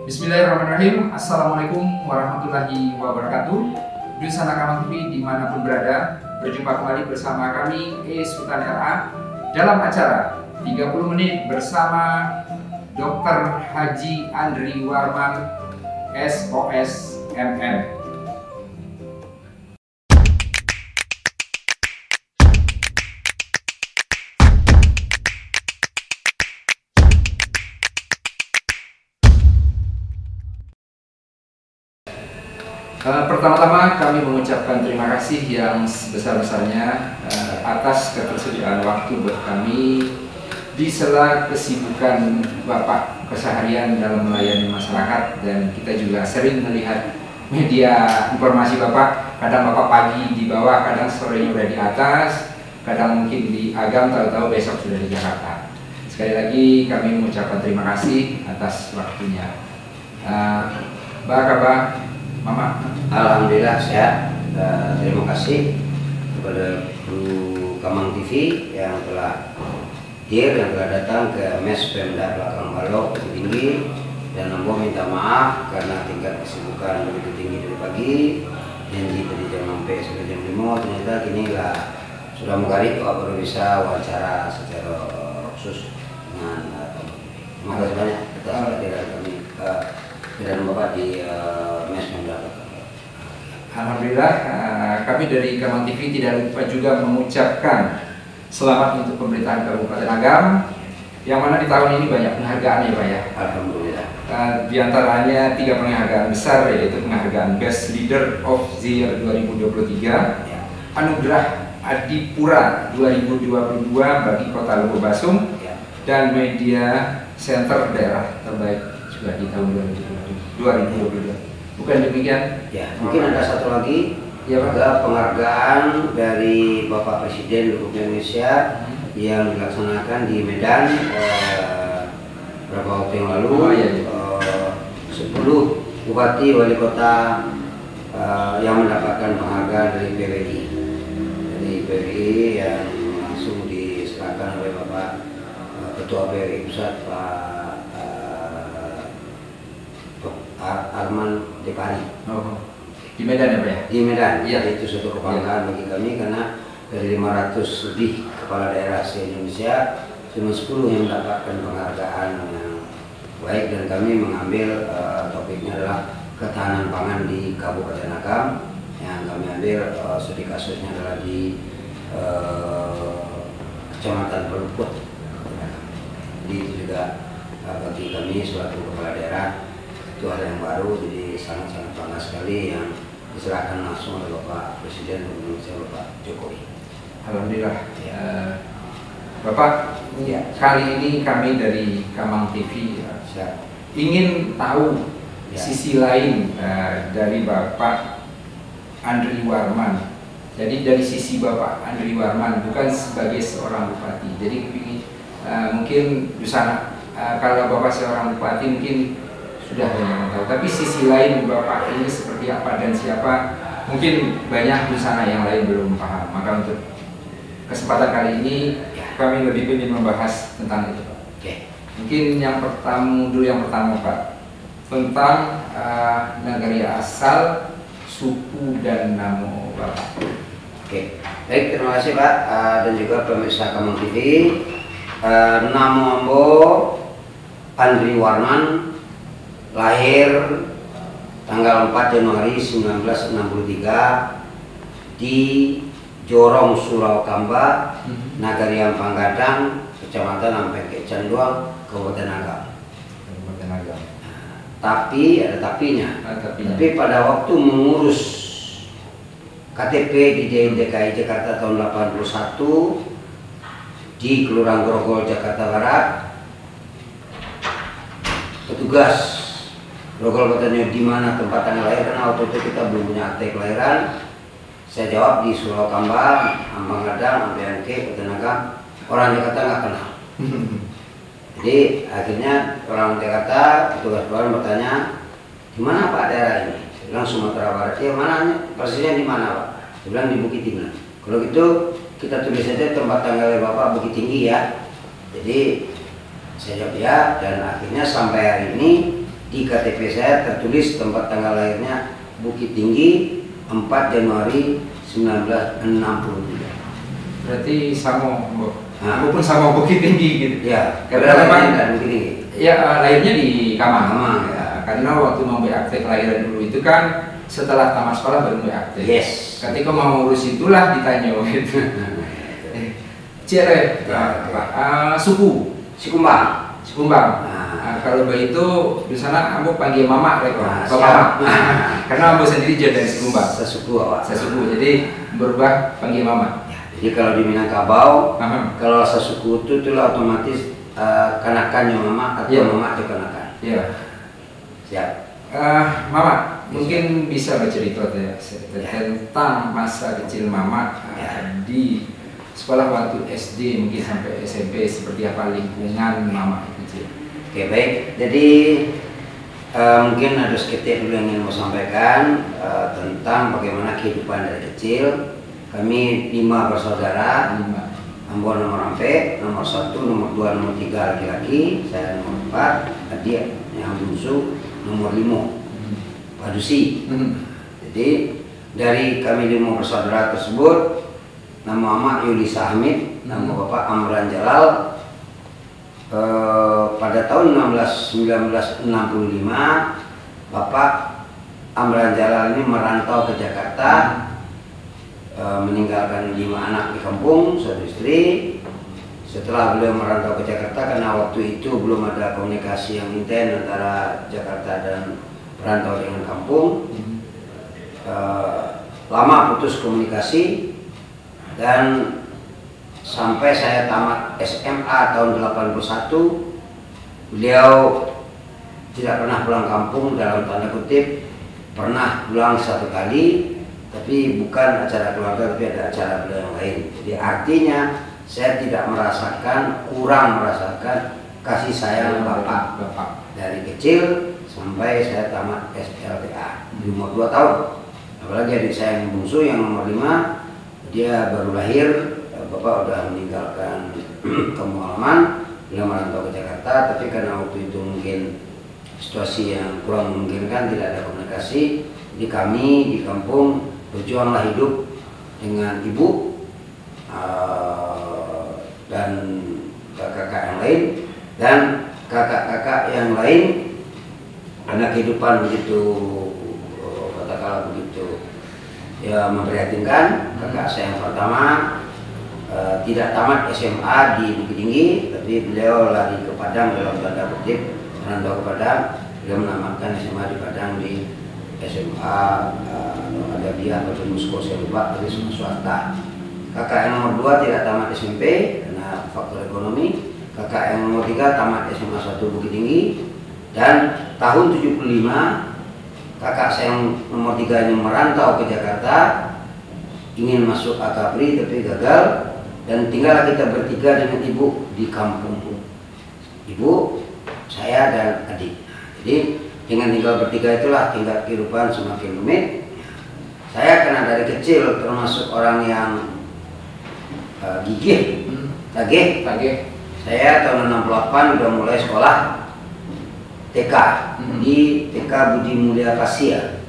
Bismillahirrahmanirrahim. Assalamualaikum warahmatullahi wabarakatuh. Dusan Kamang TV dimanapun berada, berjumpa kembali bersama kami Sultan RA dalam acara 30 menit bersama Dr. Haji Andri Warman SOS MM. Pertama-tama kami mengucapkan terima kasih yang sebesar-besarnya atas ketersediaan waktu buat kami di sela kesibukan Bapak keseharian dalam melayani masyarakat, dan kita juga sering melihat media informasi Bapak. Kadang Bapak pagi di bawah, kadang sore udah di atas, kadang mungkin di Agam, tahu-tahu besok sudah di Jakarta. Sekali lagi kami mengucapkan terima kasih atas waktunya. Bapak, Mama. Alhamdulillah sehat. Terima kasih kepada kru Kamang TV yang telah datang ke mes Pemda Belakang Balok Tinggi, dan Ambo minta maaf karena tingkat kesibukan begitu tinggi dari pagi. Janji tadi jam sampai sudah jam 5, ternyata kini lah sudah menggarik baru bisa wawancara secara khusus dengan terima kasih banyak atas kehadiran kami dan Bapak di mes Pemda. Alhamdulillah, kami dari Kamang TV tidak lupa juga mengucapkan selamat untuk pemerintahan Kabupaten Agam, yang mana di tahun ini banyak penghargaan ya Pak ya. Alhamdulillah. Di antaranya 3 penghargaan besar, yaitu penghargaan Best Leader of the Year 2023, Ya. Anugerah Adipura 2022 bagi Kota Lubuk-Basum, Ya. dan Media Center Daerah Terbaik juga di tahun 2022. Bukan demikian? Ya, mungkin ada satu lagi. Ya, Pak. Ada penghargaan dari Bapak Presiden Republik Indonesia yang dilaksanakan di Medan beberapa waktu yang lalu. 10 bupati wali kota yang mendapatkan penghargaan dari PWI. Dari PWI yang langsung diserahkan oleh Bapak Ketua PWI Pusat, Pak Arman Depari. Di Medan ya Pak ya? Di Medan, ya. Itu suatu kebanggaan bagi kami karena dari 500 lebih kepala daerah se-Indonesia cuma 10 yang mendapatkan penghargaan yang baik, dan kami mengambil topiknya adalah ketahanan pangan di Kabupaten Agam, yang kami ambil studi kasusnya adalah di Kecamatan Peluput. Jadi itu juga bagi kami suatu kepala daerah itu hal yang baru, jadi sangat-sangat bangga sekali yang diserahkan langsung oleh Bapak Presiden Indonesia, Bapak Jokowi. Alhamdulillah. Bapak, Ya. kali ini kami dari Kamang TV ingin tahu sisi lain dari Bapak Andri Warman. Jadi dari sisi Bapak Andri Warman, bukan sebagai seorang bupati. Jadi mungkin di sana kalau Bapak seorang bupati mungkin sudah banyak tahu, tapi sisi lain Bapak ini seperti apa dan siapa, mungkin banyak di sana yang lain belum paham. Maka untuk kesempatan kali ini kami lebih ingin membahas tentang itu, Pak. Mungkin yang pertama Pak, tentang negara asal, suku dan nama Bapak. Baik, terima kasih Pak, dan juga pemirsa Kamang TV. Nama Ambo Andri Warman, lahir tanggal 4 Januari 1963 di Jorong, Suraukamba, Nagarian Panggadang, Kecamatan Ampek Canduang, Kabupaten Agam. Tapi ada tapinya. Tapi pada waktu mengurus KTP di DKI Jakarta tahun 81 di Kelurahan Grogol, Jakarta Barat, petugas Grogol bertanya di mana tempat tanggal lahir, karena waktu itu kita belum punya akte kelahiran. Saya jawab di Suraukamba, Ambang Gadang, Ambeanke, Ketenaga. Orang Jakarta nggak kenal. Jadi akhirnya orang Jakarta, petugas keluaran bertanya, di mana Pak daerah ini? Saya bilang Sumatera Barat. Ya, mana persisnya di mana Pak? Saya bilang di Bukit Tinggi. Kalau gitu kita tulis saja tempat tanggal Bapak Bukit Tinggi ya. Jadi saya jawab ya, dan akhirnya sampai hari ini di KTP saya tertulis tempat tanggal lahirnya Bukit Tinggi 4 Januari 1963. Berarti sama, aku pun sama Bukit Tinggi gitu. Ya, Karena memang Bukit Tinggi. Ya lahirnya di Kamang. Kamang, Ya, karena waktu mau akte kelahiran dulu itu kan setelah tamat sekolah baru mau akte. Yes. Ketika mau urus itulah ditanya gitu. Cire, suku, Sikumbang. Sikumbang. Kalau begitu di sana ambo panggil mama reko. Siap. Karena ambo sendiri jadi dari Sikumbang. Sesuku awak. Sesuku, jadi berubah panggil mama. Jadi kalau di Minangkabau, Aha. kalau sesuku itu otomatis kanakannya mama atau Iya. mama itu kanakan. Iya. Siap. Mama, mungkin bisa bercerita ya Ya. tentang masa kecil mama Ya. di sekolah waktu SD mungkin sampai SMP, seperti apa lingkungan mama kecil. Oke, baik. Jadi mungkin ada seketik dulu yang ingin mau sampaikan tentang bagaimana kehidupan dari kecil. Kami 5 bersaudara. 5. Ambo nomor 4, nomor 1, nomor 2, nomor 3 laki-laki, saya nomor 4, adik yang bungsu nomor 5, Padusi. Jadi dari kami 5 bersaudara tersebut, nama mama Yulisa Hamid, nama bapak Amran Jalal. Pada tahun 1965, bapak Amran Jalal ini merantau ke Jakarta. Meninggalkan 5 anak di kampung, 1 istri. Setelah beliau merantau ke Jakarta, karena waktu itu belum ada komunikasi yang intens antara Jakarta dan perantau dengan kampung, lama putus komunikasi, dan sampai saya tamat SMA tahun 81, beliau tidak pernah pulang kampung, dalam tanda kutip, pernah pulang 1 kali. Tapi bukan acara keluarga, tapi ada acara beliau yang lain. Jadi artinya saya tidak kurang merasakan kasih sayang bapak dari kecil sampai saya tamat SLTA di umur 2 tahun. Apalagi adik saya yang bungsu yang nomor 5, dia baru lahir, bapak udah meninggalkan kampung halaman, beliau merantau ke Jakarta. Tapi karena waktu itu mungkin situasi yang kurang memungkinkan, tidak ada komunikasi. Jadi kami di kampung berjuanglah hidup dengan ibu dan kakak-kakak yang lain, dan kakak-kakak yang lain karena kehidupan begitu katakanlah begitu ya memprihatinkan. Kakak saya yang pertama tidak tamat SMA di Bukit Tinggi, tapi beliau lari ke Padang, dalam tanda kutip merantau ke Padang. Beliau menamatkan SMA di Padang, di SMA ada dia atau Musko, saya lupa, tapi semua swasta. Kakak yang nomor 2 tidak tamat SMP karena faktor ekonomi. Kakak yang nomor 3 tamat SMA 1 Bukit Tinggi, dan tahun 75 kakak saya yang nomor 3 ini merantau ke Jakarta, ingin masuk Akabri tapi gagal, dan tinggal kita bertiga dengan ibu di kampung. Ibu, saya dan adik. Jadi dengan tinggal bertiga itulah tingkat kehidupan semakin rumit. Saya karena dari kecil termasuk orang yang gigih, tagih. Saya tahun 68 udah mulai sekolah TK di TK Budi Mulia Kasia.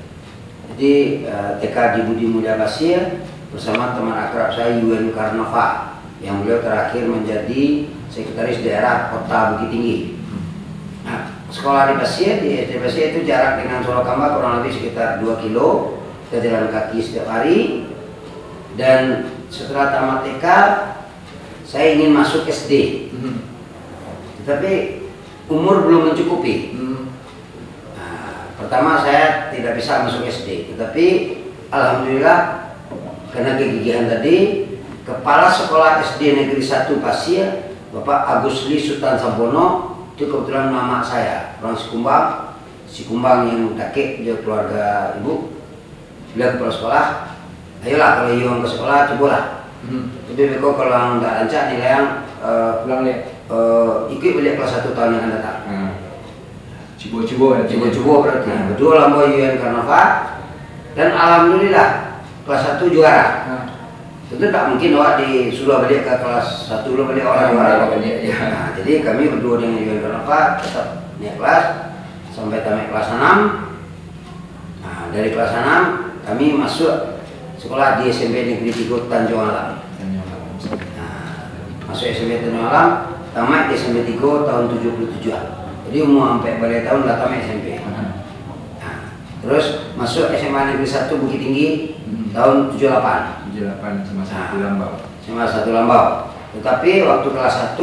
Jadi TK di Budi Mulia Kasia bersama teman akrab saya Yuen Karnova, yang beliau terakhir menjadi sekretaris daerah Kota Bukit Tinggi. Nah, sekolah di Pasir, di SD Pasir itu jarak dengan Surakarta kurang lebih sekitar 2 kilo, kita jalan kaki setiap hari. Dan setelah tamat TK, saya ingin masuk SD, tetapi umur belum mencukupi. Nah, pertama saya tidak bisa masuk SD, tetapi alhamdulillah karena kegigihan tadi, Kepala Sekolah SD Negeri 1 Pasir, Bapak Agusli Sultan Sampono, itu kebetulan mama saya, orang Sikumbang yang kakek, dia keluarga ibu. Beliau kepala sekolah, ayolah kalau yang ke sekolah cobalah. Tapi beko kalau nggak lancar nilai yang pulang lihat ikut beliau kelas 1 tahun yang akan datang. Cibo berarti. Betul lah mau Yuen Karnova, dan alhamdulillah kelas 1 juara. Tentu tak mungkin awak disuruh balik ke kelas 1 dulu balik orang juara. Nah, jadi kami berdua dengan Yuen Karnova tetap naik kelas sampai tamat 6. Nah, dari kelas 6 kami masuk sekolah di SMP Negeri 3 Tanjung Alam. Nah, masuk SMP Tanjung Alam, tamat di SMP 3 tahun 77-an. Jadi umur sampai balik tahun lah tamat SMP. Nah, terus masuk SMA Negeri 1 Bukit Tinggi tahun 78. 78 cuma satu Lambau. SMA 1 Lambau. Tetapi waktu kelas 1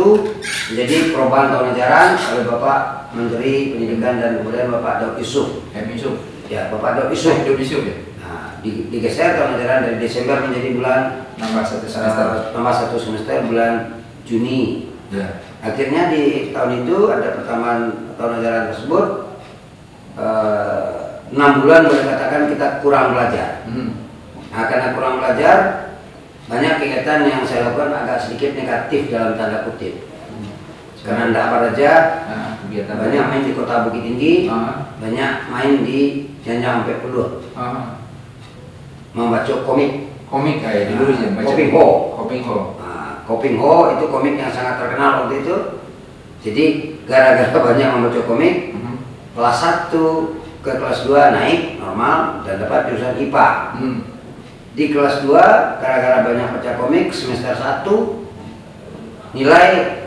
menjadi perubahan tahun ajaran oleh Bapak Menteri Pendidikan dan kemudian Bapak Daud Yusuf. Yusuf. Ya, Bapak Daud Yusuf. Yusuf ya. Nah, digeser tahun ajaran dari Desember menjadi bulan Nambah satu semester. Nambah 1 semester bulan Juni. Ya. Akhirnya di tahun itu ada pertambahan tahun ajaran tersebut 6 bulan boleh katakan kita kurang belajar. Nah, karena kurang belajar banyak kegiatan yang saya lakukan agak sedikit negatif dalam tanda kutip. Karena tidak apa aja, banyak main di kota Bukit Tinggi, banyak main di Janjang sampai Peluh, membaca komik. Komik kayak dulu ya, baca Koping Ho. Koping Ho. Nah, Koping Ho itu komik yang sangat terkenal waktu itu. Jadi gara-gara banyak membaca komik, kelas 1 ke kelas 2 naik normal dan dapat jurusan IPA. Di kelas 2 gara-gara banyak baca komik semester 1 nilai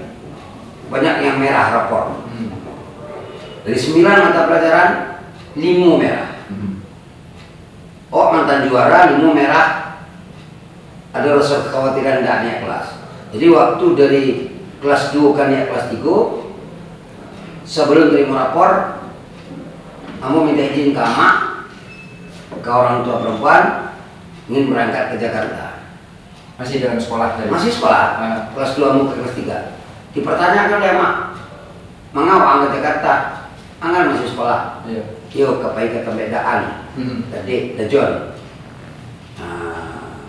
banyak yang merah rapor. Dari 9 mata pelajaran 5 merah. Oh, mantan juara 5 merah. Ada rasa kekhawatiran tidak naik kelas. Jadi waktu dari kelas 2 kan naik kelas 3, sebelum terima rapor kamu minta izin ke emak, ke orang tua perempuan, ingin berangkat ke Jakarta. Masih dalam sekolah tadi? Masih sekolah, kelas 2 mau ke kelas 3. Dipertanyakan oleh emak, mengapa ke Jakarta? Angkat masih sekolah. Iya. Yo kepai ke Tembedaan, tadi Dajon. Nah,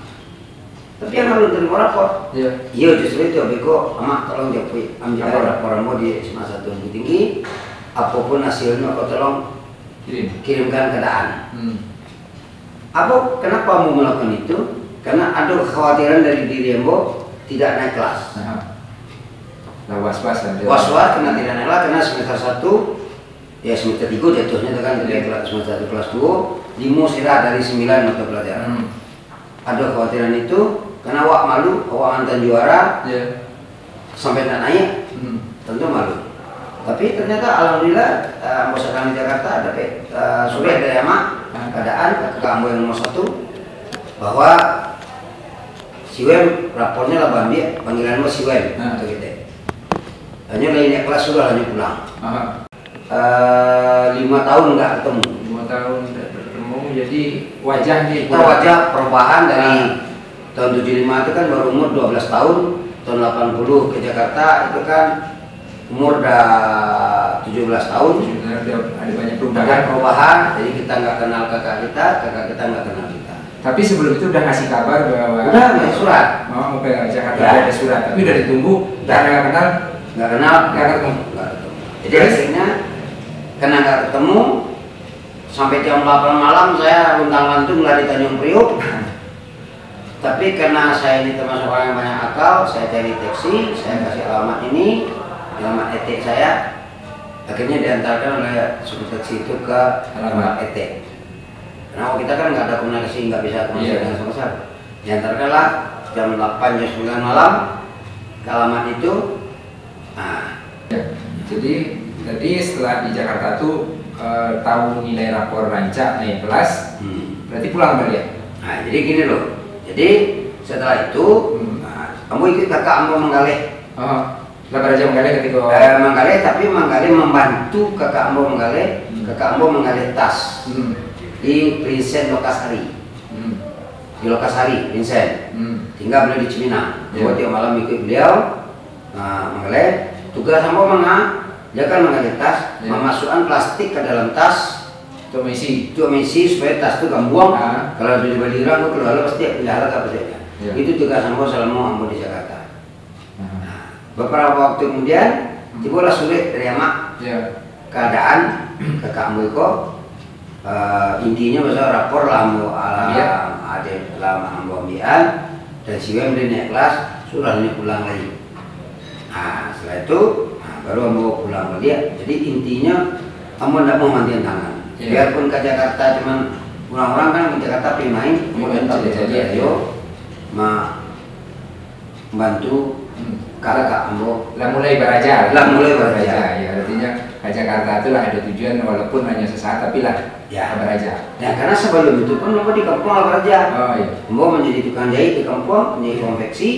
tapi yang harus terima rapor. Iya. Iya justru itu, Biko, emak tolong ambil laporanmu di SMA 1 Bukit Tinggi. Apapun hasilnya, kau tolong kirimkan ke Daan. Apa kenapa mau melakukan itu? Karena ada kekhawatiran dari diri Embo tidak naik kelas. Nah, was-was karena tidak naik kelas, karena semester 1 ya semester 3 jatuhnya kan dari kelas semester 1 kelas 2 limu sirah dari 9 mata pelajaran. Ada kekhawatiran itu karena awak malu, awak mantan juara sampai tidak naik, tentu malu. Tapi ternyata alhamdulillah Ambo sedang di Jakarta ada surat dari emak keadaan ke Ambo yang nomor 1 bahwa Siwem rapornya lah bambi panggilan Ambo Siwem atau gitu. Hanya lainnya kelas sudah hanya pulang. 5 tahun nggak ketemu. 5 tahun nggak ketemu, jadi wajah nih. Wajah perubahan dari tahun 75 itu kan baru umur 12 tahun, tahun 80 ke Jakarta itu kan umur udah 17 tahun. Ada banyak perubahan, jadi kita nggak kenal kakak kita nggak kenal kita. Tapi sebelum itu udah ngasih kabar bahwa udah ngasih surat mau ke Jakarta ada surat, tapi udah ditunggu karena nggak kenal. Jadi akhirnya karena nggak ketemu sampai jam 8 malam saya luntang-lantung lari Tanjung Priok. Tapi karena saya ini termasuk orang yang banyak akal, saya cari taksi, saya kasih alamat ini, alamat etik saya. Akhirnya diantarkan oleh supir taksi itu ke alamat etik. Karena kita kan nggak ada komunikasi, nggak bisa komunikasi dengan sama-sama. Diantarkanlah jam 8 jam 9 malam ke alamat itu. Nah, jadi setelah di Jakarta tuh tahu nilai rapor rancak naik kelas, berarti pulang balik. Nah, jadi gini loh. Jadi setelah itu, kamu ikut kakak Ambo menggalih. Lebar aja menggalih ketika menggalih, tapi menggalih membantu kakak Ambo menggalih. Kakak Ambo menggalih tas di Vincent Lokasari. Di Lokasari, Vincent. Tinggal beliau di Cipinang. Buat tiap malam ikut beliau menggalih. Tugas Ambo dia kan menggalih tas, memasukkan plastik ke dalam tas. Untuk misi supaya tas itu gak buang. Kalau di Baliran aku keluar pasti pelihara tak percaya. Itu tugas Ambo selama Ambo di Jakarta. Beberapa waktu kemudian tibalah sulit dari emak keadaan kakak Ambo itu intinya besar rapor lah Ambo ada lama Ambo ambilan dan siwem dia naik kelas sudah ini pulang lagi. Nah setelah itu baru Ambo pulang ke dia. Jadi intinya Ambo tidak mau mandian tangan. Biarpun ke Jakarta cuman orang-orang kan ke Jakarta main, kemudian jadi ayo membantu kakak Ambo. Mulai beraja. Ya, artinya ke Jakarta itu lah ada tujuan walaupun hanya sesaat tapi lah beraja. Nah, karena sebelum itu pun Ambo di kampung beraja. Oh iya. Ambo menjadi tukang jahit di kampung, menjadi konveksi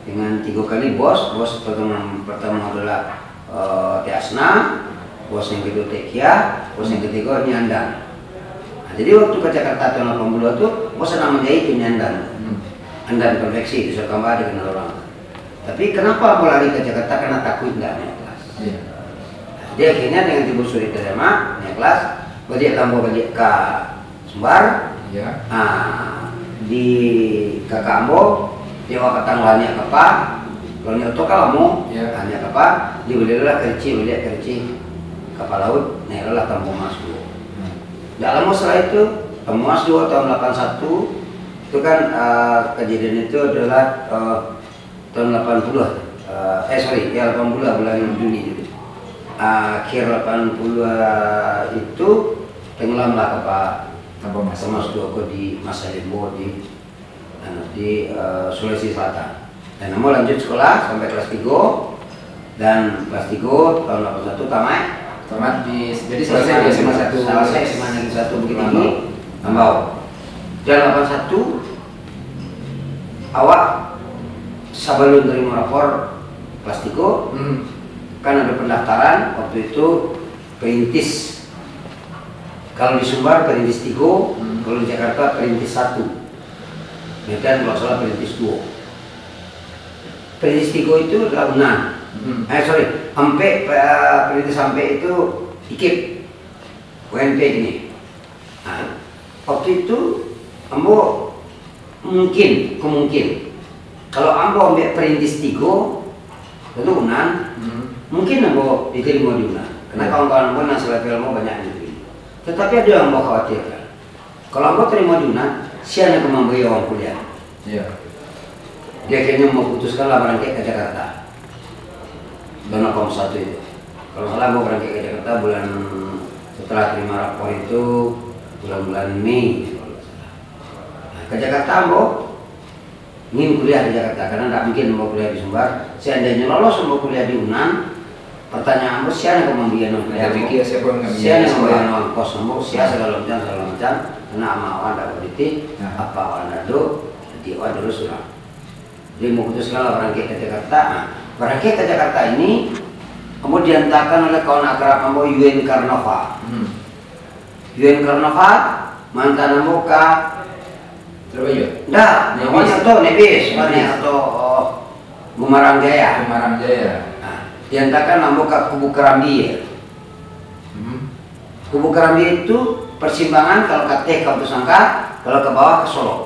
dengan 3 kali bos. Bos pertama adalah Tiasna, bos yang kedua Tekia, bos yang ketiga Nyandan. Nah, jadi waktu ke Jakarta tahun 80 itu bos sedang menjahit di Nyandan. Andan konveksi itu Sokamba dikenal orang. Tapi kenapa mau lari ke Jakarta? Karena takut nggak naik kelas. Jadi akhirnya dengan timbul suri terima naik kelas, balik tambah balik ke Sumbar. Di kakak Ambo dia wakatan lahnya apa? Kalau ni otok kamu hanya apa? Dibelilah kerci kapal laut, naiklah Tambang Mas 2. Tidak lama setelah itu Tambang Mas 2 tahun 81 itu kan kejadian itu adalah tahun 80 80 bulan Juni itu. Akhir 80 itu tenggelamlah kapal Tambang Mas 2 di Masa Limbo di Sulawesi Selatan. Dan Ambo lanjut sekolah sampai kelas 3 dan kelas 3 tahun 81 tamat jadi selesai di SMA 1. Selesai SMA Negeri 1 Bukit Tinggi Ambau. Dan 81 awak sebelum terima rapor kelas 3 kan ada pendaftaran waktu itu perintis. Kalau di Sumbar perintis 3, kalau di Jakarta perintis 1. Medan kalau salah perintis 2. Perintis 3 itu adalah UNAN. Perintis sampai itu IKIP UNP gini. Nah, waktu itu Ambo kemungkin kalau Ambo ambil perintis 3 itu UNAN, mungkin Ambo diterima di UNAN. Karena kawan-kawan Ambo yang selevel Ambo banyak yang diterima. Tetapi ada yang Ambo khawatirkan. Kalau Ambo terima di UNAN, siapa yang membiayai uang kuliah? Dia akhirnya memutuskan berangkat ke Jakarta tahun 81 itu. Kalau salah mau berangkat ke Jakarta bulan setelah terima rapor itu bulan Mei. Nah, ke Jakarta Ambo ingin kuliah di Jakarta karena tidak mungkin mau kuliah di Sumbar. Seandainya lolos mau kuliah di UNAN, pertanyaan Ambo siapa yang membiayai uang kuliah? Siapa yang membiayai uang kos Ambo? Siapa segala macam karena awan tidak politik apa awan dado jadi awan dulu surang. Dia memutuskan berangkat ke Jakarta. Berangkat ke Jakarta ini kemudian diantarkan oleh kawan akrab Ambo Yuen Karnova. Yuen Karnova mantan Ambo ke Surabaya. Enggak, namanya tuh Nebis, atau Gumarang Jaya. Nah, diantarkan Ambo ke Kubu Kerambi. Kubu Kerambi itu persimpangan kalau ke Kampus Sangka, kalau ke bawah ke Solo.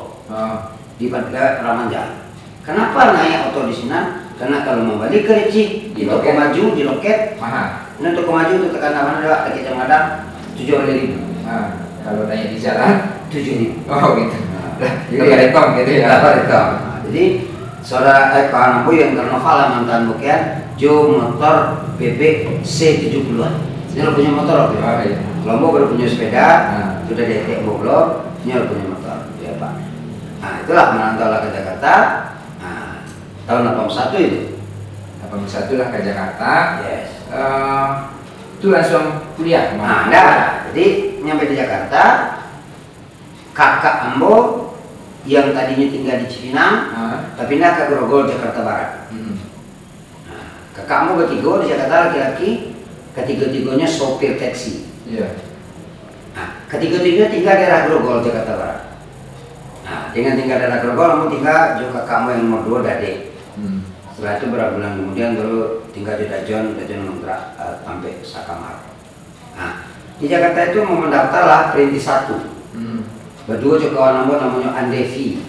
Di Ramanjang. Kenapa naik auto di sini? Karena kalau mau balik ke Reci, di toko maju, di loket, mahal. Ini toko maju itu tekan mana adalah kita Madang 7.000. Kalau naik di jalan 7.000. Oh gitu. Jadi rekom gitu ya. Jadi saudara kawan aku yang karnaval mantan bukian, Jo motor BB C70-an. Ini lo punya motor apa? Iya. Kalau baru punya sepeda, sudah detek boblok, ini lo punya motor, ya Pak. Nah itulah merantau ke Jakarta. Tahun 81 itu. 81 lah ke Jakarta. Yes. Itu langsung kuliah. Enggak. Jadi nyampe di Jakarta, kakak Ambo yang tadinya tinggal di Cipinang, tapi pindah ke Grogol Jakarta Barat. Kakak Ambo ketiga di Jakarta laki-laki, ketiga-tiganya sopir taksi. Ketiga-tiganya tinggal di daerah Grogol Jakarta Barat. Nah, dengan tinggal daerah Grogol, Ambo tinggal juga kakak Ambo yang nomor 2 Dade. Setelah itu beberapa bulan kemudian baru tinggal di Dajon ngontrak sampai Sakamar. Nah, di Jakarta itu mau mendaftarlah perintis 1. Berdua juga kawan Ambo namanya Andevi,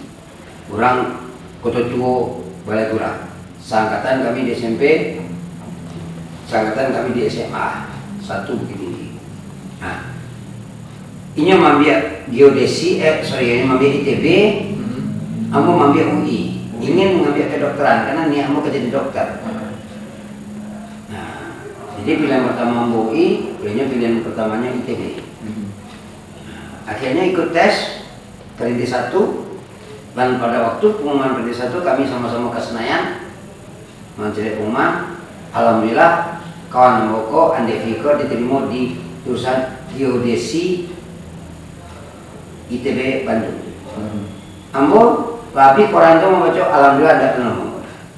orang Kota Tua Balai Gura. Seangkatan kami di SMP, seangkatan kami di SMA 1 begini. Nah, ini mengambil geodesi, ini mengambil ITB, Ambo mengambil UI. Ingin mengambil kedokteran karena niat Ambo kerja di dokter. Nah, di Jadi pilihan pertama UI, pilihan pertamanya ITB. Akhirnya ikut tes perintis 1, dan pada waktu pengumuman perintis 1 kami sama-sama ke Senayan mencari pengumuman. Alhamdulillah kawan Mboko Ande Fikor diterima di jurusan Geodesi ITB Bandung. Ambo tapi koran itu membaca alhamdulillah ada penemu.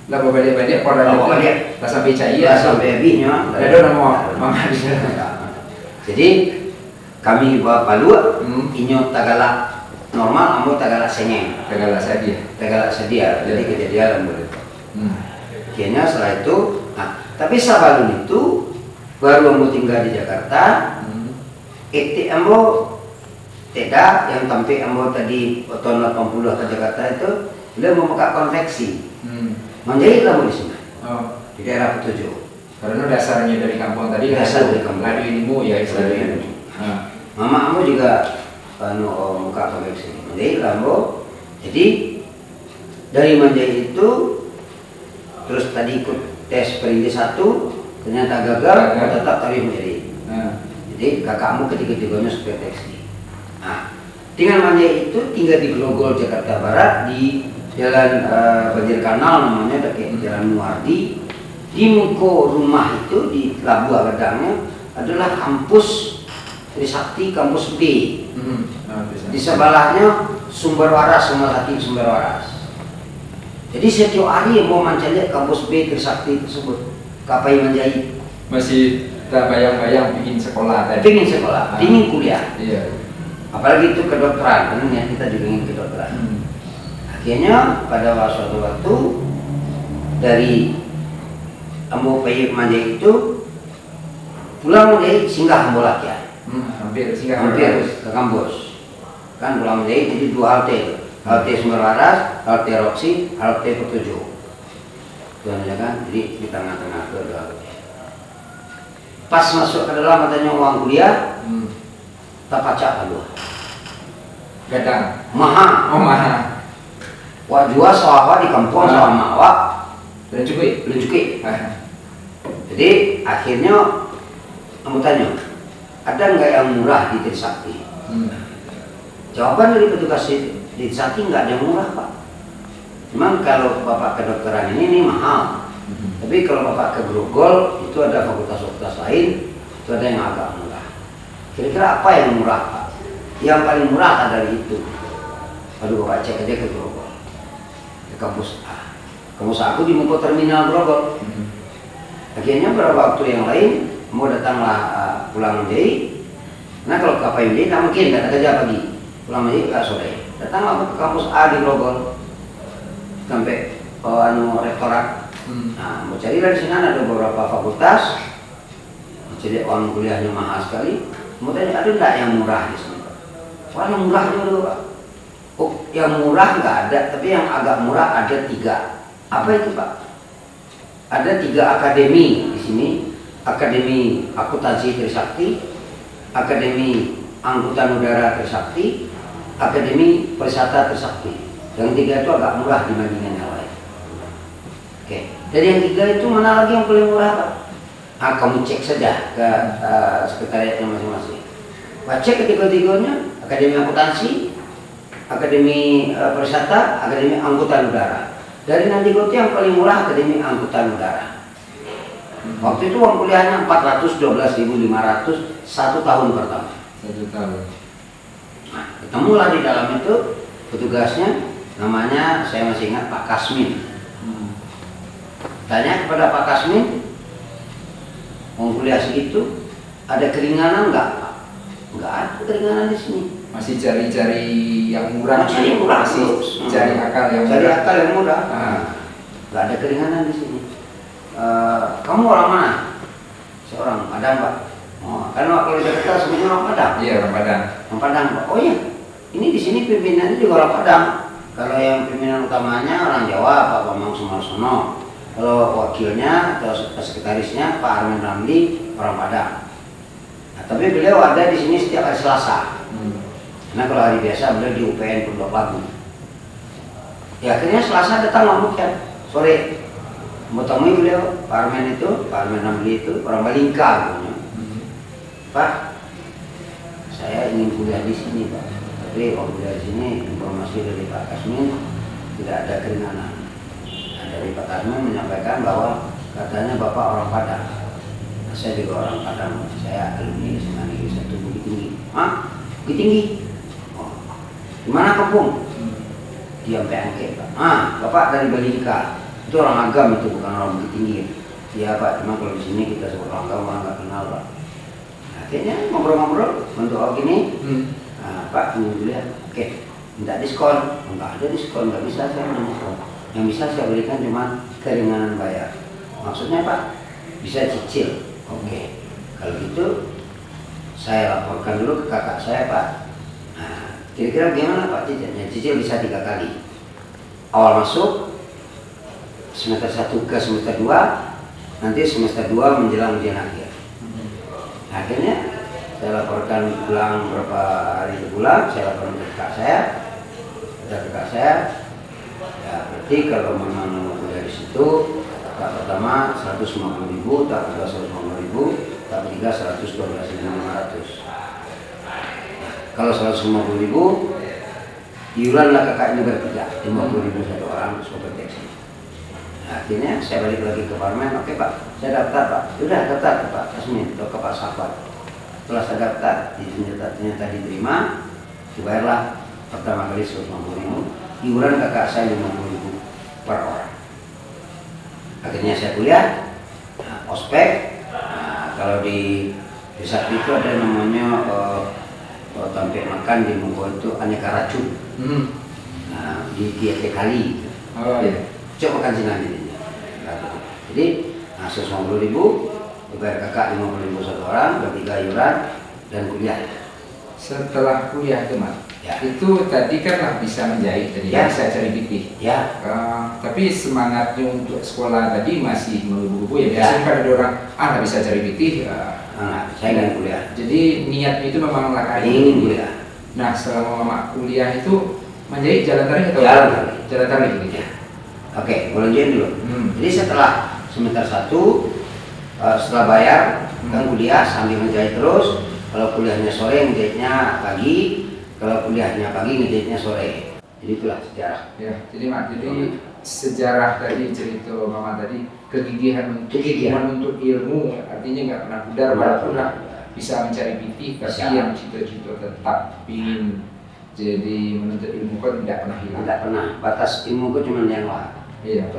Lah balik-balik koran itu lah sampai cai ya sampai habisnya. Ada nama mama. Jadi kami bawa Palu, inyo Tagala normal, ambo Tagala Sengeng. Tagala Sadia. Tagala Sadia. Jadi kejadian begitu. Akhirnya setelah itu, nah, tapi sebelum itu baru ambo tinggal di Jakarta. Itu ambo tidak yang tampil ambo tadi tahun 80 ke Jakarta itu beliau membuka konveksi. Menjahit ambo di sini. Di daerah Petujuh. Karena dasarnya dari kampung tadi, dasar dari kampung. Ngadu ilmu ya istilahnya. Mama ambo juga buka konveksi. Menjahit ambo. Jadi dari menjahit itu terus tadi ikut tes perintis 1, ternyata gagal, tetap tadi menjahit. Jadi kakakmu ketiga-tiganya supaya tekstil. Nah, dengan menjahit itu tinggal di Grogol Jakarta Barat di Jalan Banjir Kanal namanya, dekat Jalan Muardi. Di muka rumah itu di Labu Agadangnya adalah kampus Trisakti kampus B. Di sebelahnya Sumber Waras, Rumah Sakit Sumber Waras. Jadi setiap hari mau mencari kampus B Trisakti tersebut. Kapai menjahit. Masih tak bayang-bayang bikin sekolah tadi. Bikin sekolah, ingin kuliah. Iya. Apalagi itu kedokteran, kan ya kita juga ingin kedokteran. Akhirnya pada suatu waktu dari ambo payung manja itu pulang dari singgah ambo laki ya. Hampir singgah. Hampir ke kampus. Kan pulang dari jadi 2 halte itu. Halte Sumber Waras, halte Roksi, halte Petujuh. Itu aja kan, jadi di tengah-tengah kedua halte. Pas masuk ke dalam katanya uang kuliah, tak pacak kedua. Gadang. Maha. Oh maha. Wah jual sawah di kampung sawah mawak. Dan cukup. Jadi akhirnya kamu tanya, ada nggak yang murah di Trisakti? Jawaban dari petugas di Trisakti nggak ada yang murah pak. Memang kalau bapak kedokteran ini mahal. Tapi kalau bapak ke Grogol itu ada fakultas-fakultas lain, itu ada yang agak murah. Kira-kira apa yang murah pak? Yang paling murah adalah itu. Lalu bapak cek aja ke Grogol, ke kampus A. Kampus aku di muka terminal Grogol. Akhirnya beberapa waktu yang lain mau datanglah pulang menjadi. Nah kalau ke PMD tak mungkin kata kerja pagi, pulang menjadi ke sore. Datanglah ke kampus A di Grogol sampai rektorat. Nah, mau cari dari sini ada beberapa fakultas. Jadi uang kuliahnya mahal sekali. Mau tanya ada enggak yang murah di sini? Wah yang murah dulu pak. Oh yang murah nggak ada, tapi yang agak murah ada 3. Apa itu pak? Ada 3 akademi di sini. Akademi Akuntansi Trisakti, Akademi Angkutan Udara Trisakti, Akademi Perwisata Trisakti. Yang 3 itu agak murah dibandingkan yang lain. Oke. Dari yang 3 itu mana lagi yang paling murah pak? Kamu cek saja ke sekretariatnya masing-masing. Cek ketiga-tiganya, Akademi Akuntansi, Akademi Perwisata, Akademi Angkutan Udara. Dari nanti yang paling murah Akademi Angkutan Udara. Waktu itu uang kuliahnya 412.500 1 tahun pertama. 1 tahun. Nah, ketemulah di dalam itu petugasnya, namanya saya masih ingat Pak Kasmin. Tanya kepada Pak Kasmin, uang kuliah segitu ada keringanan nggak Pak? Nggak ada keringanan di sini. Masih cari-cari yang murah. Masih murah. Cari akal yang murah. Cari akal yang murah. Nggak ada keringanan di sini. Kamu orang mana? Seorang Padang Pak. Oh, karena kalau di Jakarta semuanya orang Padang. Iya orang Padang. Orang Padang Pak. Oh iya, ini di sini pimpinannya juga orang Padang. Kalau yang pimpinan utamanya orang Jawa Pak Bambang Sumarsono. Kalau wakilnya atau sekretarisnya Pak Armin Ramli orang Padang. Nah, tapi beliau ada di sini setiap hari Selasa. Nah kalau hari biasa beliau di UPN Pondok Labu. Ya akhirnya Selasa datang ngomong kan sore. mau temui beliau, Pak Armen Namli itu orang Balingka. Pak, saya ingin kuliah di sini Pak, tapi kalau kuliah di sini informasi dari Pak Kasmin tidak ada keringanan. Nah, dari Pak Kasmin menyampaikan bahwa katanya Bapak orang Padang. Nah, saya juga orang Padang, saya alumni SMA Negeri 1 Bukit Tinggi. Hah? Bukit Tinggi? Oh. Di mana kampung? Diam PNK Pak. Bapak dari Balingka. Itu orang agam itu, bukan orang Bukit Tinggi. Iya Pak, cuma kalau di sini kita sebut orang agam, orang nggak kenal Pak. Akhirnya ngobrol-ngobrol untuk gini, Pak ingin kuliah, oke, minta diskon, enggak ada diskon, nggak bisa saya beri diskon. Yang bisa saya berikan cuma keringanan bayar. Maksudnya Pak, bisa cicil, oke. Kalau gitu, saya laporkan dulu ke kakak saya Pak. Nah, kira-kira gimana Pak cicilnya? Cicil bisa 3 kali. Awal masuk, semester 1 ke semester 2, nanti semester 2 menjelang ujian akhir. Akhirnya saya laporkan pulang berapa hari pulang, saya laporkan ke kakak saya, ya berarti kalau memang mau kuliah di situ, tahap pertama 150.000, tahap kedua 150.000, tahap ketiga 112.500. Kalau 150.000, iuranlah kakaknya bertiga, 50.000 satu orang terus kompetensi. Nah, akhirnya saya balik lagi ke Parmen, oke Pak, saya daftar Pak, sudah daftar ke Pak Kasmin atau ke Pak Safar. Setelah saya daftar, ternyata diterima, dibayarlah pertama kali 150.000, iuran kakak saya 50.000 per orang. Akhirnya saya kuliah, ospek. Nah, kalau di desa itu ada namanya tempat makan di Monggo itu aneka racun. Nah, di Kiete Kali. Oh iya. Coba makan siang ini. Jadi 150.000, dibayar kakak 50.000 satu orang, bertiga iuran dan kuliah. Setelah kuliah itu Mas, Ya. itu tadi kan bisa menjahit tadi, Ya. bisa cari pipih. Ya. Tapi semangatnya untuk sekolah tadi masih menggebu-gebu ya. Ya. Biasanya kan ada orang nggak bisa cari pipih. Saya ingin kuliah. Jadi niatnya itu memang Ingin kuliah. Nah, selama mama kuliah itu menjahit jalan tarik atau Jalan tarik. Jalan tarik gitu ya. Oke, lanjutin dulu. Jadi setelah semester 1, setelah bayar, kan kuliah sambil menjahit terus. Kalau kuliahnya sore, ngejahitnya pagi. Kalau kuliahnya pagi, ngejahitnya sore. Jadi itulah sejarah. Ya, jadi Mak, jadi sejarah tadi cerita mama tadi, kegigihan untuk ilmu, artinya nggak pernah pudar, walaupun bisa mencari pipih, tapi yang cita-cita tetap ingin jadi menuntut ilmu kan tidak pernah hilang. Tidak pernah. Batas ilmu itu cuma yang lah. Iya,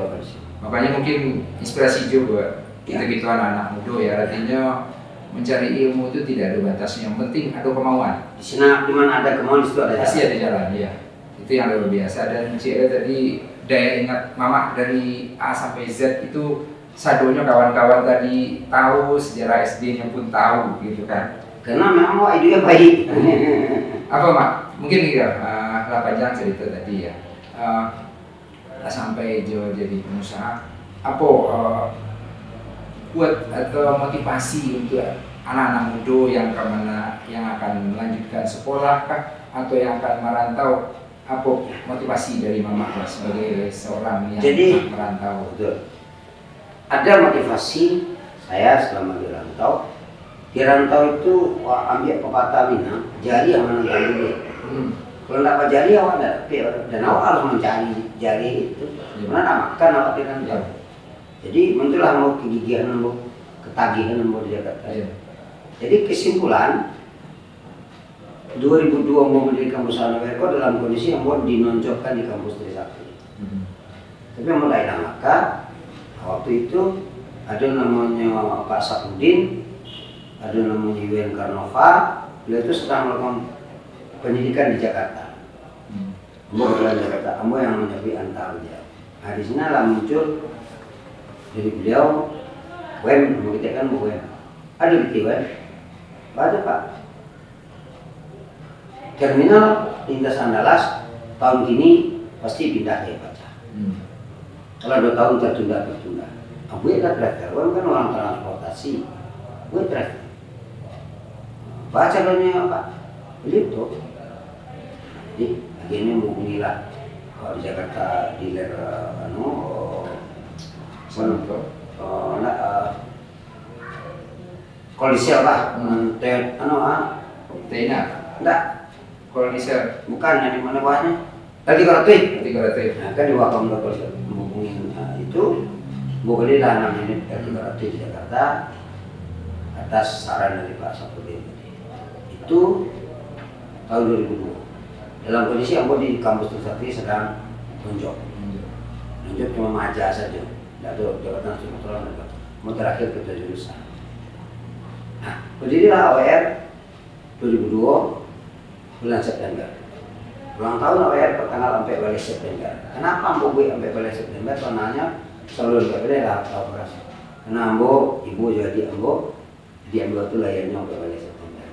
makanya mungkin inspirasi juga kita anak-anak muda ya, artinya mencari ilmu itu tidak ada batasnya, yang penting ada kemauan. Di sini di mana ada kemauan itu ada jalan. Pasti ada jalan, ya. Itu yang luar biasa. Dan Cik tadi daya ingat mama dari A sampai Z itu sadonya kawan-kawan tadi tahu, sejarah SD-nya pun tahu gitu kan. Karena memang idenya baik. Apa Mak? Mungkin ya, 8 jam cerita tadi ya. Sampai jadi pengusaha, apa buat atau motivasi untuk anak-anak muda yang akan melanjutkan sekolah kah, atau yang akan merantau, apa motivasi dari mama sebagai seorang yang merantau? Betul. Ada motivasi saya selama di rantau. Di rantau itu ambil pepatah Minang, jari yang menentang dulu. Kalau tidak jari awak tidak, dan awak harus mencari jari itu. Karena tidak makan awak di rantau. Jadi muncullah mau kegigihan, mau ketagihan mau di Jakarta. Jadi kesimpulan 2002 mau menjadi kampus Anawerko dalam kondisi yang mau dinonjolkan di kampus Trisakti. Tapi mulai maka waktu itu ada namanya Pak Sapudin, ada namanya Yuen Karnova, beliau itu sedang melakukan pendidikan di Jakarta. Ambo di Jakarta, Ambo yang menjadi antaranya. Nah di sini lah muncul dari beliau, WEM, kita kan WEM. Ada di WEM, ada Pak. Terminal lintas Andalas tahun ini pasti pindah ya baca. Kalau 2 tahun tertunda. Ambo ya driver, WEM kan orang transportasi, gue driver. Baca doanya Pak, beli itu. Jadi akhirnya mau belilah kalau di Jakarta dealer Koldiser Pak. Tena. Enggak, Koldiser. bukan yang di mana Paknya? Tadi Karatui. Nah, kan di Wakam Koldiser menghubungin itu, gue belilah 6 unit Tadi Karatui di Jakarta atas saran dari Pak Sapudin. Itu tahun 2002. Dalam kondisi Ambo di kampus Trisakti sedang nunjuk cuma maja saja, tidak ada jabatan struktural, mau terakhir ketua jurusan. Nah, berdirilah AWR 2002 bulan September. Ulang tahun AWR pertanggal sampai balik September. Kenapa Ambo sampai balik September? Karena selalu berbeda lah operasi. Karena Ambo, ibu jadi Ambo itu lahirnya sampai balik September.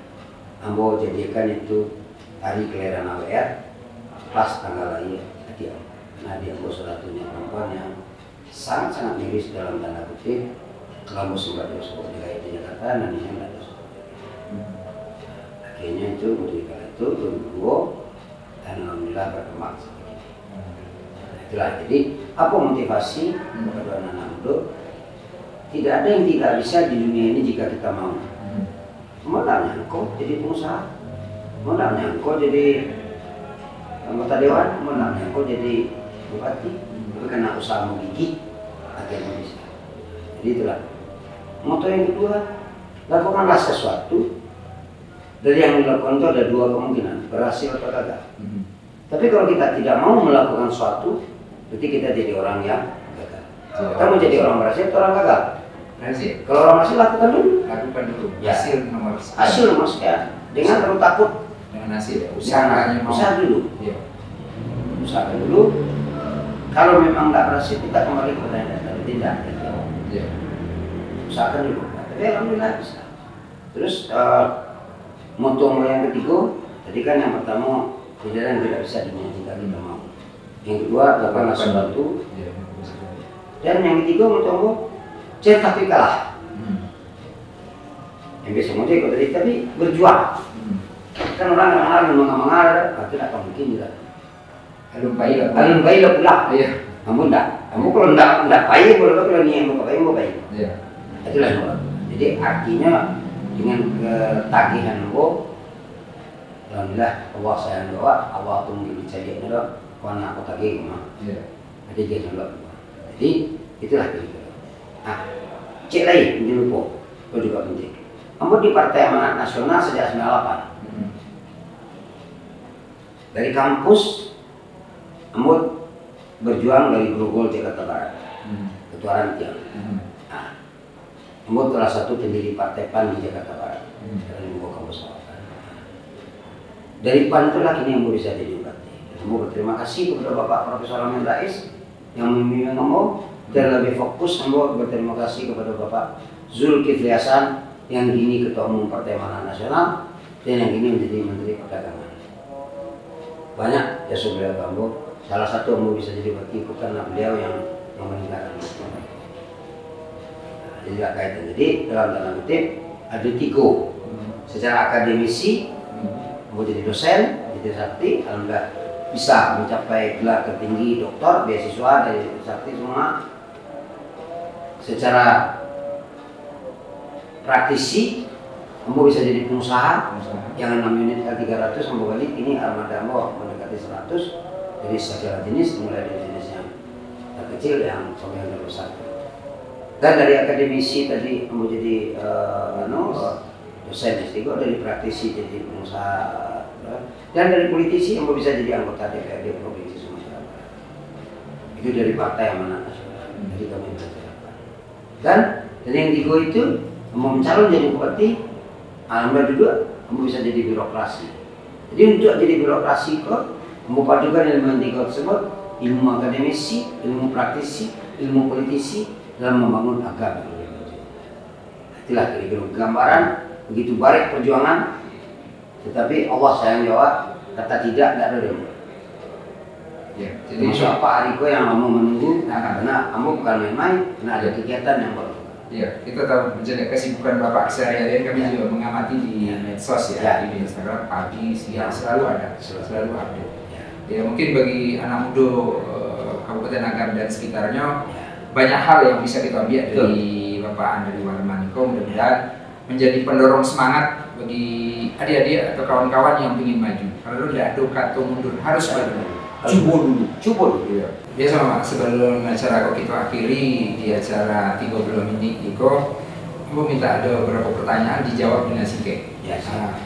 Ambo jadikan itu hari kelahiran AWR pas tanggal lahir dia. Nah, dia Ambo salah satunya perempuan yang sangat miris dalam tanda kutip. Kalau sempat dosa di Jakarta, nantinya nggak dosa. Akhirnya itu ketika itu 2002 dan alhamdulillah berkembang seperti ini. Nah, itulah jadi apa motivasi kepada anak-anak muda? Tidak ada yang tidak bisa di dunia ini jika kita mau. Modalnya engkau jadi pengusaha, modalnya engkau jadi anggota dewan, modalnya engkau jadi bupati, tapi karena usaha menggigit akhirnya bisa. Jadi itulah moto yang kedua, lakukanlah sesuatu. Dari yang dilakukan itu ada dua kemungkinan, berhasil atau gagal. Tapi kalau kita tidak mau melakukan sesuatu, berarti kita jadi orang yang gagal. Kita mau jadi orang berhasil atau orang gagal? Berhasil. Kalau orang berhasil lakukan dulu. Lakukan dulu. Ya. Hasil nomor sekian. Hasil nomor sekian. Dengan terlalu takut. Dengan hasil ya. Usahanya mau. Usaha dulu. Iya. Usaha dulu. Kalau memang nggak berhasil, kita kembali ke pertanyaan dasar. Tidak. Iya. Usahakan dulu. Tapi alhamdulillah bisa. Terus moto yang ketiga, tadi kan yang pertama tidak ada yang tidak bisa dimiliki jika kita mau. Yang kedua, lakukanlah sesuatu. Iya. Dan yang ketiga moto cetak tapi kalah. Yang biasa moto ikut tadi, tapi berjuang. Kan orang yang mengamal, itu tidak akan mungkin juga. Alun baik lah pula. Iya. Kamu enggak. Kamu kalau enggak baik, kalau niat mau baik, mau baik. Iya. Itulah nomor. Jadi artinya dengan ketagihan Ambo, alhamdulillah Allah sayang doa, Allah pun dicari doa, karena aku tagih mah. Iya. Jadi dia doa. Jadi itulah gitu. Nah, cek lain ini lupa, itu juga penting. Ambo di Partai Amanat Nasional sejak 98. Dari kampus, Ambo berjuang dari Grogol Jakarta Barat, Ketua Rantiang. Ambo salah satu pendiri Partai PAN di Jakarta Barat, dari membawa kampus Selatan. Dari PAN itulah kini Ambo bisa jadi bupati. Ambo berterima kasih kepada Bapak Profesor Amin Rais yang membimbing Ambo, dan lebih fokus Ambo berterima kasih kepada Bapak Zulkifli Hasan yang kini Ketua Umum Partai Amanat Nasional dan yang kini menjadi Menteri Perdagangan. Banyak ya beliau Ambo. Salah satu Ambo bisa jadi bupati karena beliau yang meninggalkan. Jadi tidak kaitan. Jadi dalam tanda kutip ada tiga. Secara akademisi, Ambo jadi dosen di Trisakti, alhamdulillah bisa mencapai gelar tertinggi doktor, beasiswa dari Trisakti semua. Secara praktisi, Ambo bisa jadi pengusaha. Yang 6 unit L300 Ambo balik, ini armada Ambo mendekati 100. Jadi segala jenis, mulai dari jenis yang terkecil yang sampai yang terbesar. Dan dari akademisi tadi Ambo jadi dosen S3, dari praktisi jadi pengusaha, dan dari politisi Ambo bisa jadi anggota DPRD Provinsi Sumatera Barat. Itu dari Partai Amanat Nasional. Jadi kami belajar. Dan dari yang tiga itu Ambo mencalon jadi bupati, alhamdulillah juga Ambo bisa jadi birokrasi. Jadi untuk jadi birokrasi kok Ambo padukan ilmu yang tiga tersebut, ilmu akademisi, ilmu praktisi, ilmu politisi dalam membangun agama. Itulah kira-kira gambaran begitu baik perjuangan, tetapi Allah sayang jawab, kata tidak ada demo. Ya, Jadi siapa Ariko yang mau menunggu, karena Ambo bukan main-main, karena ada kegiatan yang baru. Iya, kita tahu menjadi kesibukan Bapak sehari-hari, kami juga mengamati di medsos ya, di Instagram pagi, siang selalu ada, selalu update. Ya mungkin bagi anak muda Kabupaten Agam dan sekitarnya banyak hal yang bisa kita ambil dari Bapak Andri Warman. Mudah-mudahan menjadi pendorong semangat bagi adik-adik atau kawan-kawan yang ingin maju. Kalau tidak ada kata mundur, harus maju. Cubo dulu. Ya. Biasa Pak, sebelum acara kok kita akhiri di acara 30 menit Iko, aku minta ada beberapa pertanyaan dijawab dengan singkat. Ya, ada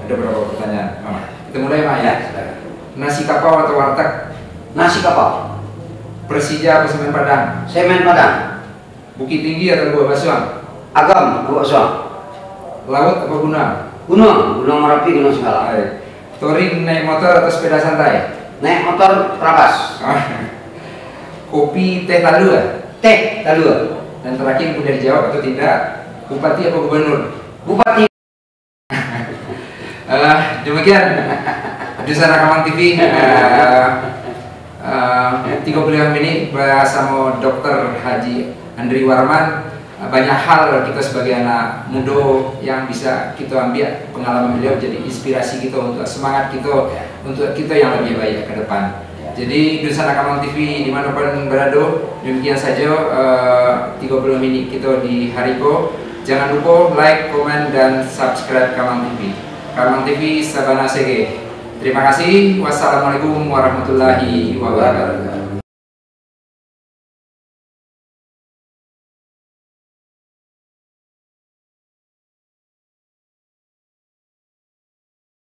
beberapa pertanyaan. Kita mulai Pak ya. Nasi kapau atau warteg? Nasi kapau. Persija atau Semen Padang? Semen Padang. Bukit Tinggi atau Gua Basuang? Agam, Gua Basuang. Laut atau gunung? Gunung Merapi, Gunung Segala. Touring naik motor atau sepeda santai? Naik motor terabas. Kopi teh lalu ya? Teh lalu. Dan terakhir udah dijawab atau tidak? Bupati atau gubernur? Bupati. Demikian Dusana Kamang TV 35 menit bersama Dr. Haji Andri Warman. Banyak hal kita sebagai anak muda yang bisa kita ambil pengalaman beliau jadi inspirasi kita untuk semangat kita untuk kita yang lebih baik ke depan. Jadi Dusana Kamang TV dimanapun berada, demikian saja 30 menit kita di Hariko. Jangan lupa like, komen, dan subscribe Kamang TV. Kamang TV Sabana Sege. Terima kasih. Wassalamualaikum warahmatullahi wabarakatuh.